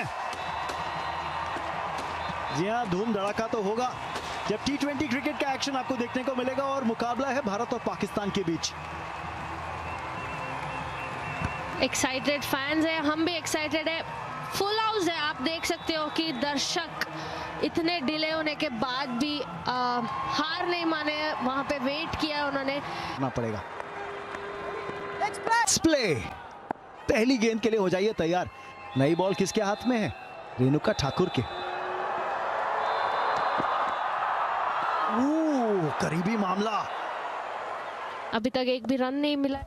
हैं। जी हाँ, धूम धड़ाका तो होगा जब T20 क्रिकेट का एक्शन आपको देखने को मिलेगा और मुकाबला है भारत और पाकिस्तान के बीच। एक्साइटेड फैंस है, हम भी एक्साइटेड है, फुल हाउस है। आप देख सकते हो कि दर्शक इतने डिले होने के बाद भी हार नहीं माने, वहां पे वेट किया उन्होंने। करना पड़ेगा। प्ले पहली गेंद के लिए हो जाइए तैयार। नई बॉल किसके हाथ में है? रेणुका ठाकुर के। करीबी मामला। अभी तक एक भी रन नहीं मिला।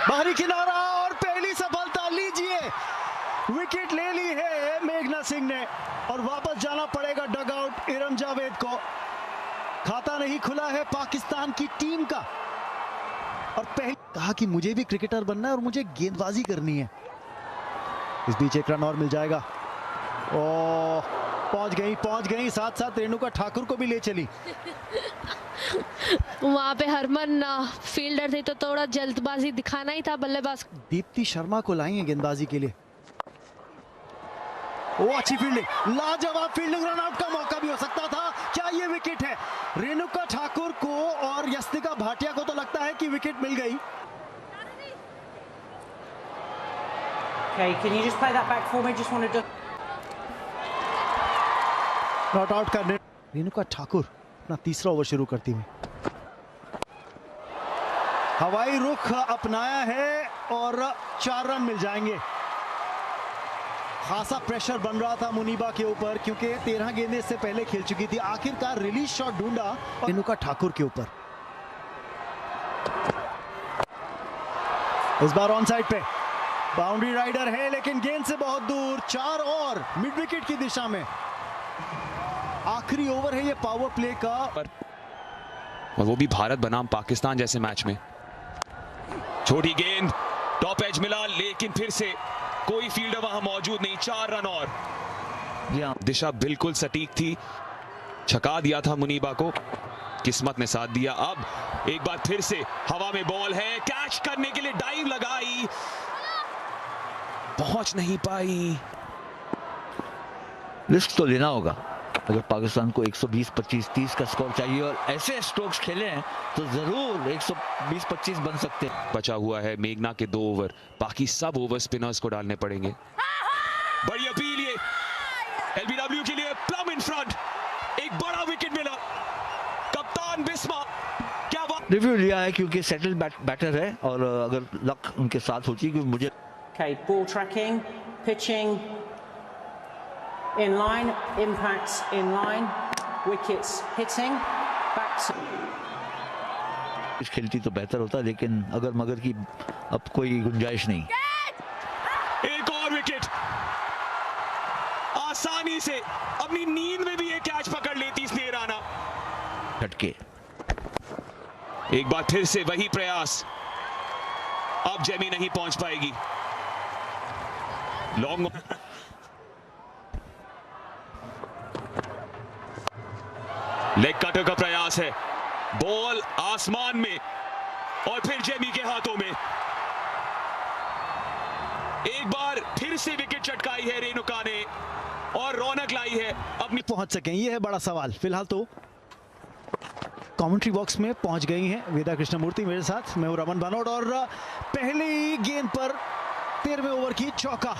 बाहरी किनारा और पहली सफलता लीजिए। विकेट ले ली है मेघना सिंह ने और वापस जाना पड़ेगा डगआउट इरम जावेद को। खाता नहीं खुला है पाकिस्तान की टीम का। और पहले कहा कि मुझे भी क्रिकेटर बनना है और मुझे गेंदबाजी करनी है। इस बीच एक रन और मिल जाएगा। ओ पहुंच गई साथ साथ रेणुका ठाकुर को भी ले चली। वहां पे हरमन फील्डर थे तो थोड़ा जल्दबाजी दिखाना ही था बल्लेबाज। दीप्ति शर्मा को लाई है गेंदबाजी के लिए। अच्छी फील्डिंग, लाजवाब फील्डिंग। रन आउट का मौका भी हो सकता था। क्या ये विकेट है? रेणुका ठाकुर को और यस्तिका भाटिया को तो लगता है कि विकेट मिल गई। Okay, can you just play that back for me? Just wanted to not out करने रेणुका ठाकुर अपना तीसरा ओवर शुरू करती हुई। हवाई रुख अपनाया है और 4 रन मिल जाएंगे। खासा प्रेशर बन रहा था मुनीबा के ऊपर क्योंकि 13 गेंदें इससे पहले खेल चुकी थी। आखिरकार रिलीज शॉट ढूंढा रेणुका ठाकुर के ऊपर। इस बार ऑन साइड पे बाउंड्री राइडर है लेकिन गेंद से बहुत दूर। 4 और मिड विकेट की दिशा में। आखिरी ओवर है ये पावर प्ले का और वो भी भारत बनाम पाकिस्तान जैसे मैच में। छोटी गेंद, टॉप एज मिला लेकिन फिर से कोई फील्डर वहां मौजूद नहीं। 4 रन और। दिशा बिल्कुल सटीक थी, छका दिया था मुनीबा को, किस्मत ने साथ दिया। अब एक बार फिर से हवा में बॉल है, कैच करने के लिए डाइव लगाई, पहुंच नहीं पाई। रिस्क तो लेना होगा अगर पाकिस्तान को 120, 25, 30 का स्कोर चाहिए और ऐसे स्ट्रोक्स खेले हैं तो जरूर 120, 25 बन सकते हैं। बचा हुआ है मेघना के 2 ओवर, बाकी सब ओवर स्पिनर्स को डालने पड़ेंगे। बड़ी अपील ये एलबीडब्ल्यू के लिए, प्लम इन फ्रंट, एक बड़ा विकेट मिला। कप्तान बिस्मा क्या बात। रिव्यू लिया है क्योंकि सेटल बैटर है और अगर लक उनके साथ होती कि मुझे Okay, ball tracking, pitching in line, impacts in line, wickets hitting, back to खेलती तो बेहतर होता लेकिन अगर मगर की अब कोई गुंजाइश नहीं। एक और विकेट, आसानी से अपनी नींद में भी ये कैच पकड़ लेती स्नेह राणा। झटके, एक बार फिर से वही प्रयास, अब जेमी नहीं पहुंच पाएगी। लॉन्ग लेग कटर का प्रयास है, बॉल आसमान में और फिर जेमी के हाथों में। एक बार फिर से विकेट चटकाई है रेणुका ने और रौनक लाई है अपनी। पहुंच सकें ये है बड़ा सवाल। फिलहाल तो कमेंट्री बॉक्स में पहुंच गई हैं वेदा कृष्णमूर्ति मेरे साथ। मैं हूं रमन बनोड और पहली गेंद पर 13वें ओवर की चौका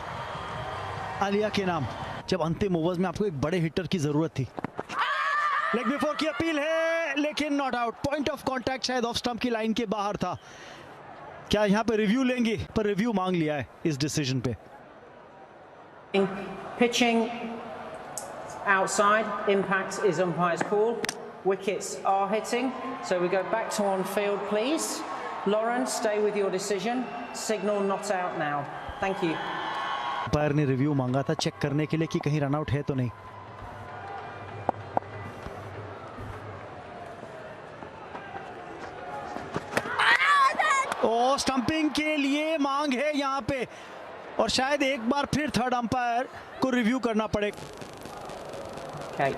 आलिया के नाम। जब अंतिम ओवर्स में आपको एक बड़े हिटर की जरूरत थी। लेग बिफोर की अपील है लेकिन not out. Point of contact शायद ऑफ स्टंप की लाइन के बाहर था। क्या यहां पे रिव्यू लेंगे? पर रिव्यू मांग लिया है इस डिसीजन पे। pitching outside, impact is umpire's call. Wickets are hitting, so we go back to on field, please. Lauren, stay with your decision. Signal not out now. Thank you. Umpire ने review मांगा था check करने के लिए कि कहीं run out है तो नहीं। ओ स्टंपिंग के लिए मांग है यहां पे और शायद एक बार फिर थर्ड अंपायर को रिव्यू करना पड़े। Okay.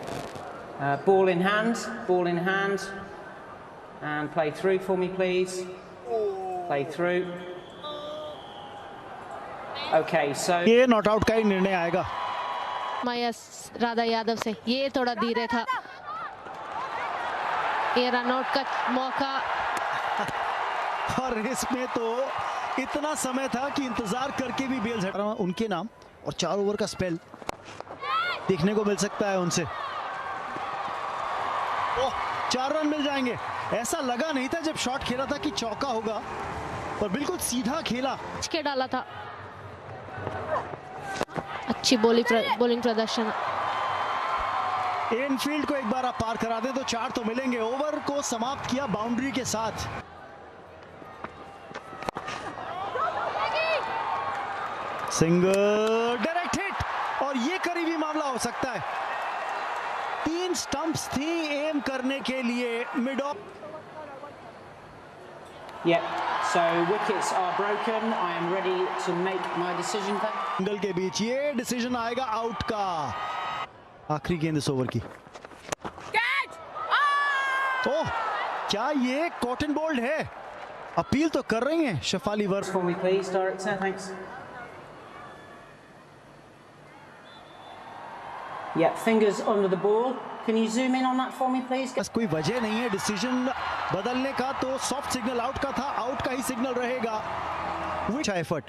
Ball in hand, ball in hand. And play through for me, please. Play through. Okay, so ये नॉट आउट का ही निर्णय आएगा। मायस राधा यादव से ये थोड़ा धीरे था, ये रनआउट का मौका। और इसमें तो इतना समय था कि इंतजार करके भी बेल्स हट रहा उनके नाम, और 4 ओवर का स्पेल देखने को मिल सकता है उनसे। ओह, 4 रन मिल जाएंगे। ऐसा लगा नहीं था जब शॉट खेला था कि चौका होगा, पर बिल्कुल सीधा खेला। के डाला था। अच्छी बॉलिंग प्रदर्शन। इनफील्ड को एक बार आप पार करा दें तो 4 तो मिलेंगे। ओवर को समाप्त किया बाउंड्री के साथ। सिंगल, डायरेक्ट हिट, और ये करीबी मामला हो सकता है। 3 स्टंप्स थी एम करने के लिए mid of. yeah, so wickets are broken. I am ready to make my decision. Single के बीच ये डिसीजन आएगा आउट का। आखिरी गेंद इस ओवर की। ओह, क्या ये कॉटन बोल्ड है? अपील तो कर रही हैं Shefali Verma. For me, please, director. Thanks. Yeah, fingers under the ball. Can you zoom in on that for me, please? बस कोई वजह नहीं है डिसीजन बदलने का, तो सॉफ्ट सिग्नल आउट का था, आउट का ही सिग्नल रहेगा। अच्छा एफर्ट।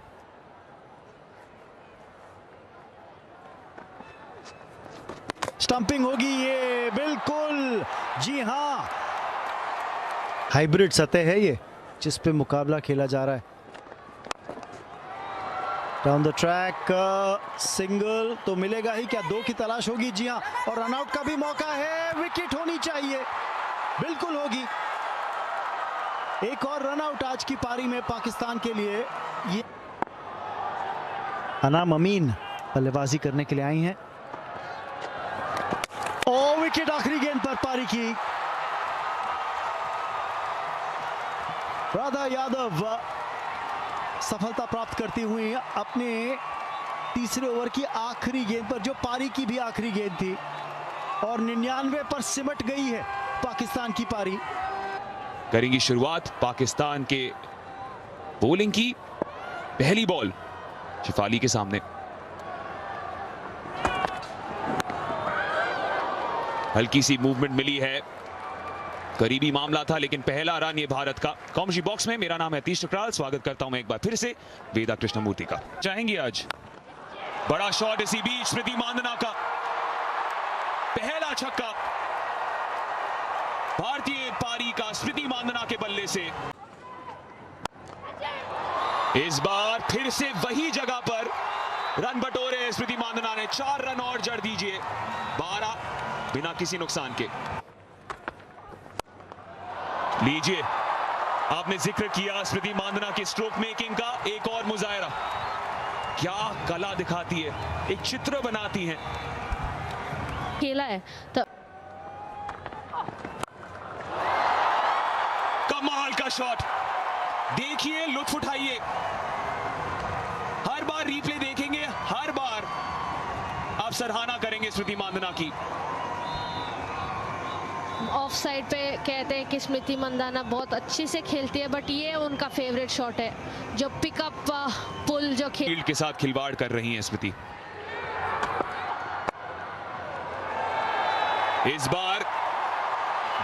स्टंपिंग होगी ये, बिल्कुल जी हाँ। हाइब्रिड सतह है ये जिस पे मुकाबला खेला जा रहा है। डाउन द ट्रैक, सिंगल तो मिलेगा ही क्या? 2 की तलाश होगी, जी हाँ, और रनआउट का भी मौका है। विकेट होनी चाहिए, बिल्कुल होगी। एक और रनआउट आज की पारी में पाकिस्तान के लिए। ये अनाम अमीन बल्लेबाजी करने के लिए आई हैं। ओ, विकेट आखिरी गेंद पर पारी की। राधा यादव सफलता प्राप्त करती हुई अपने तीसरे ओवर की आखिरी गेंद पर, जो पारी की भी आखिरी गेंद थी, और 99 पर सिमट गई है पाकिस्तान की पारी। करेंगी शुरुआत पाकिस्तान के बॉलिंग की। पहली बॉल शेफाली के सामने। हल्की सी मूवमेंट मिली है, करीबी मामला था, लेकिन पहला रन ये भारत का। कॉमेंट्री बॉक्स में मेरा नाम है तीश टकराल, स्वागत करता हूं मैं एक बार फिर से वेदा कृष्णमूर्ति का। चाहेंगे आज बड़ा शॉट इसी बीच स्मृति मांदना का पहला छक्का भारतीय पारी का स्मृति मांदना के बल्ले से। इस बार फिर से वही जगह पर रन बटोरे स्मृति मांदना ने। 4 रन और जड़ दीजिए, 12 बिना किसी नुकसान के। लीजिए, आपने जिक्र किया स्मृति मांदना की स्ट्रोक मेकिंग का, एक और मुजाहरा। क्या कला दिखाती है, एक चित्र बनाती हैं। खेला है तो कमाल का शॉट, देखिए, लुत्फ उठाइए। हर बार रिप्ले देखेंगे, हर बार आप सराहना करेंगे स्मृति मांदना की। ऑफ साइड पे कहते हैं कि स्मृति मंदाना बहुत अच्छी से खेलती है, बट ये उनका फेवरेट शॉट है, जो पिकअप पुल जो खेल फील्ड के साथ खिलवाड़ कर रही हैं स्मृति। इस बार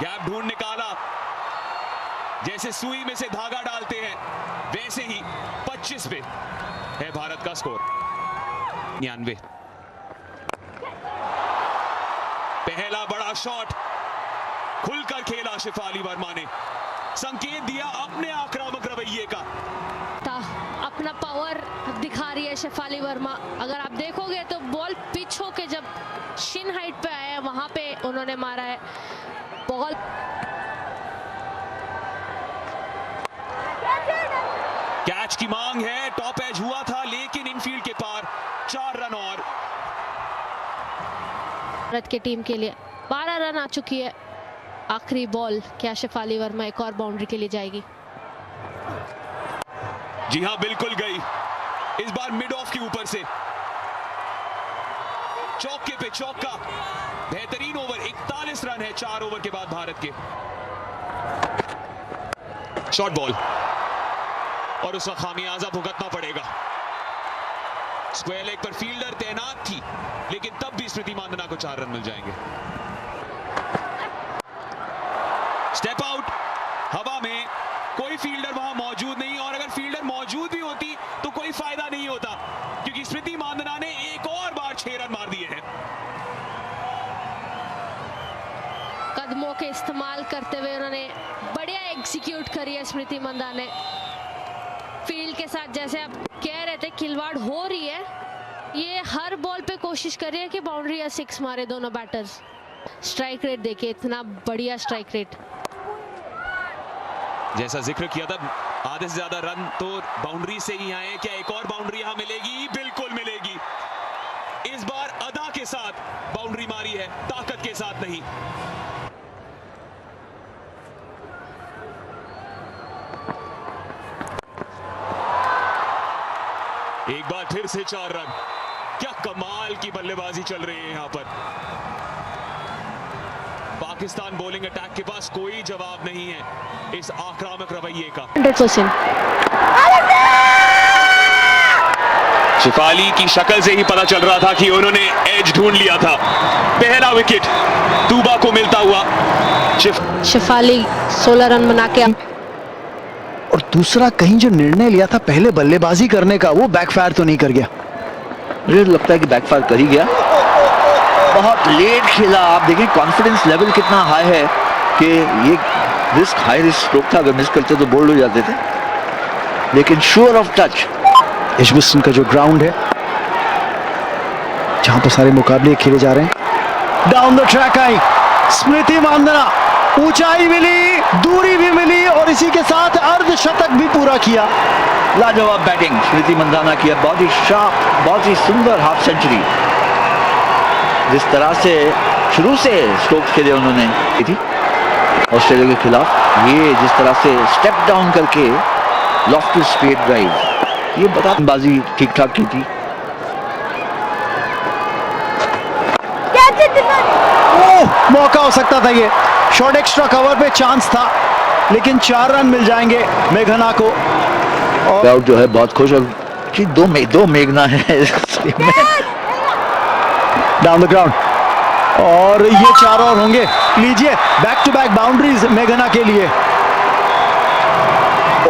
गैप ढूंढ निकाला, जैसे सुई में से धागा डालते हैं वैसे ही 25 पे है भारत का स्कोर। 99। पहला बड़ा शॉट खुलकर खेला शेफाली वर्मा ने, संकेत दिया अपने आक्रामक रवैये का। अपना पावर दिखा रही है शेफाली वर्मा। अगर आप देखोगे तो बॉल पिच होके जब शिन हाइट पे आया है, वहां पे उन्होंने मारा है बॉल। कैच की मांग है, टॉप एज हुआ था, लेकिन इनफील्ड के पार 4 रन और। भारत की टीम के लिए 12 रन आ चुकी है। आखिरी बॉल, क्या शेफाली वर्मा एक और बाउंड्री के लिए जाएगी? जी हां, बिल्कुल गई। इस बार मिड ऑफ के ऊपर से चौके पे चौका। बेहतरीन ओवर, 41 रन है 4 ओवर के बाद भारत के। शॉर्ट बॉल, और उसका खामियाजा भुगतना पड़ेगा। स्क्वायर लेग पर फील्डर तैनात थी, लेकिन तब भी स्मृति मांदना को 4 रन मिल जाएंगे। स्टेप आउट, हवा में, कोई फील्डर वहां मौजूद नहीं, और अगर फील्डर मौजूद भी होती तो कोई फायदा नहीं होता, क्योंकि स्मृति मांदना ने एक और बार 6 रन मार दिए हैं। कदमों के इस्तेमाल करते हुए उन्होंने बढ़िया एग्जीक्यूट करी है स्मृति मांदना ने। फील्ड के साथ जैसे आप कह रहे थे खिलवाड़ हो रही है, ये हर बॉल पे कोशिश कर रही है कि बाउंड्री या 6 मारे दोनों बैटर्स। स्ट्राइक रेट देखिए, इतना बढ़िया स्ट्राइक रेट। जैसा जिक्र किया था, आधे से ज्यादा रन तो बाउंड्री से ही आए। क्या एक और बाउंड्री यहां मिलेगी? बिल्कुल मिलेगी। इस बार अदा के साथ बाउंड्री मारी है, ताकत के साथ नहीं। एक बार फिर से 4 रन। क्या कमाल की बल्लेबाजी चल रही है यहां पर। पाकिस्तान बॉलिंग अटैक के पास कोई जवाब नहीं है इस आक्रामक रवैये का। 100%। शिफाली की शक्ल से ही पता चल रहा था कि उन्होंने एज ढूंढ लिया था। पहला विकेट तूबा को मिलता हुआ। शिफाली 16 रन बना के, और दूसरा कहीं जो निर्णय लिया था पहले बल्लेबाजी करने का, वो बैकफायर तो नहीं कर गया? मुझे लगता है कि बैकफायर कर ही गया। बहुत लेट खेला। आप देखें कॉन्फिडेंस लेवल कितना हाई है कि ये रिस्क, हाई रिस्क स्ट्रोक था, अगर मिस करते तो बोल्ड हो जाते थे, लेकिन श्योर ऑफ टच। एजबस्टन का जो ग्राउंड है जहां पर सारे मुकाबले खेले जा रहे हैं, डाउन द ट्रैक आई स्मृति मांदना, ऊंचाई मिली, दूरी भी मिली, और इसी के साथ अर्धशतक भी पूरा किया। लाजवाब बैटिंग स्मृति मंदाना की, बहुत ही शार्प, बहुत ही सुंदर हाफ सेंचुरी। जिस तरह से शुरू से स्ट्रोक्स खेले उन्होंने थी ऑस्ट्रेलिया के खिलाफ, ये जिस तरह से स्टेप डाउन करके लॉफ्टी स्ट्रेट ड्राइव, ये बाजी ठीक ठाक की थी। ओह, मौका हो सकता था, ये शॉर्ट एक्स्ट्रा कवर पे चांस था, लेकिन 4 रन मिल जाएंगे मेघना को। और जो है बहुत खुश हो कि दो मेघना है डाउन द ग्राउंड, और ये 4 और होंगे। लीजिए बैक टू बैक बाउंड्रीज मेघना के लिए।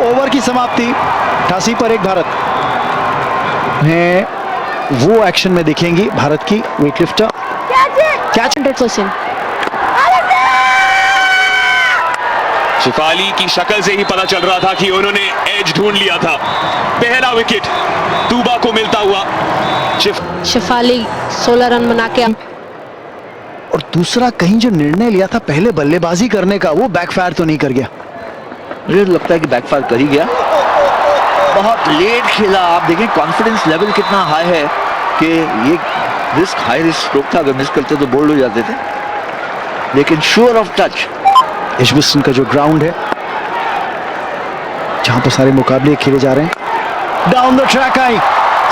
ओवर की समाप्ति 88 पर 1 भारत है। वो एक्शन में दिखेंगी भारत की वेटलिफ्टर कैच। 100%। शिफाली की शक्ल से ही पता चल रहा था कि उन्होंने एज ढूंढ लिया था। पहला विकेट तूबा को मिलता हुआ। शिफाली 16 रन बना के, और दूसरा कहीं जो निर्णय लिया था पहले बल्लेबाजी करने का, वो बैकफायर तो नहीं कर गया? मुझे लगता है कि बैकफायर कर ही गया। बहुत लेट खेला। आप देखें कॉन्फिडेंस लेवल कितना हाई है कि ये रिस्क, हाई रिस्क स्ट्रोक था, अगर मिस करते तो बोल्ड हो जाते थे, लेकिन श्योर ऑफ टच। एजबस्टन का जो ग्राउंड है जहां पर सारे मुकाबले खेले जा रहे हैं, डाउन द ट्रैक आई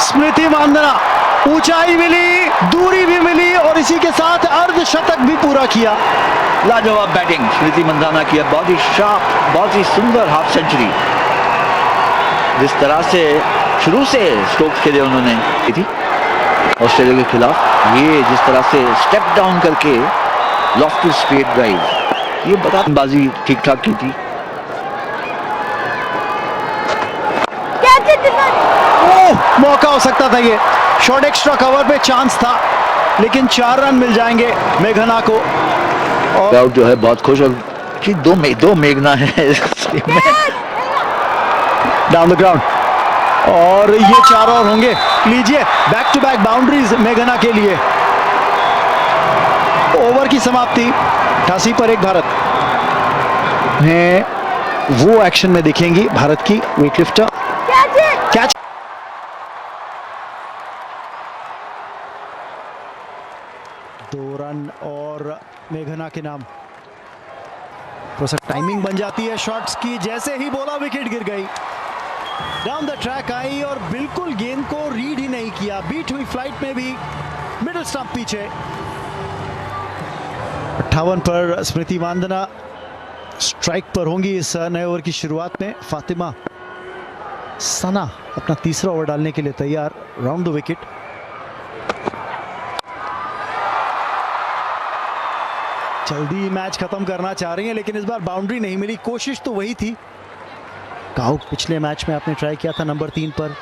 स्मृति मांदना, ऊंचाई मिली, दूरी भी मिली, और इसी के साथ अर्धशतक भी पूरा किया। लाजवाब बैटिंग स्मृति मंदाना की, बहुत ही शार्प, बहुत ही सुंदर हाफ सेंचुरी। जिस तरह से शुरू से स्ट्रोक्स खेले उन्होंने थी ऑस्ट्रेलिया के खिलाफ, ये जिस तरह से स्टेप डाउन करके लॉफ्टी स्ट्रेट ड्राइव, ये बाजी ठीक ठाक की थी। ओह, मौका हो सकता था, ये शॉर्ट एक्स्ट्रा कवर पे चांस था, लेकिन 4 रन मिल जाएंगे मेघना को। और जो है बहुत खुश हो कि दो मेघना है डाउन द ग्राउंड, और ये 4 और होंगे। लीजिए बैक टू बैक बाउंड्रीज मेघना के लिए। ओवर की समाप्ति 88 पर 1 भारत है। वो एक्शन में दिखेंगी भारत की वेटलिफ्टर कैच। दो रन और मेघना के नाम। थोड़ा सा टाइमिंग बन जाती है शॉट्स की, जैसे ही बोला विकेट गिर गई। डाउन द ट्रैक आई और बिल्कुल गेंद को रीड ही नहीं किया। बीट हुई फ्लाइट में भी, मिडिल स्टंप पीछे। 58 पर स्मृति मांदना स्ट्राइक पर होंगी इस नए ओवर की शुरुआत में। फातिमा सना अपना तीसरा ओवर डालने के लिए तैयार, राउंड द विकेट। जल्दी मैच खत्म करना चाह रही हैं, लेकिन इस बार बाउंड्री नहीं मिली। कोशिश तो वही थी, काउट पिछले मैच में आपने ट्राई किया था नंबर 3 पर,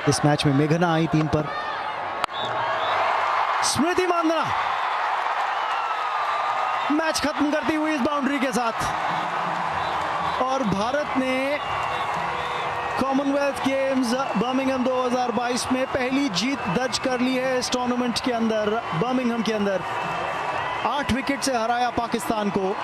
इस मैच में मेघना आई 3 पर। स्मृति मांदना मैच खत्म करती हुई इस बाउंड्री के साथ, और भारत ने कॉमनवेल्थ गेम्स बर्मिंघम 2022 में पहली जीत दर्ज कर ली है इस टूर्नामेंट के अंदर। बर्मिंघम के अंदर 8 विकेट से हराया पाकिस्तान को।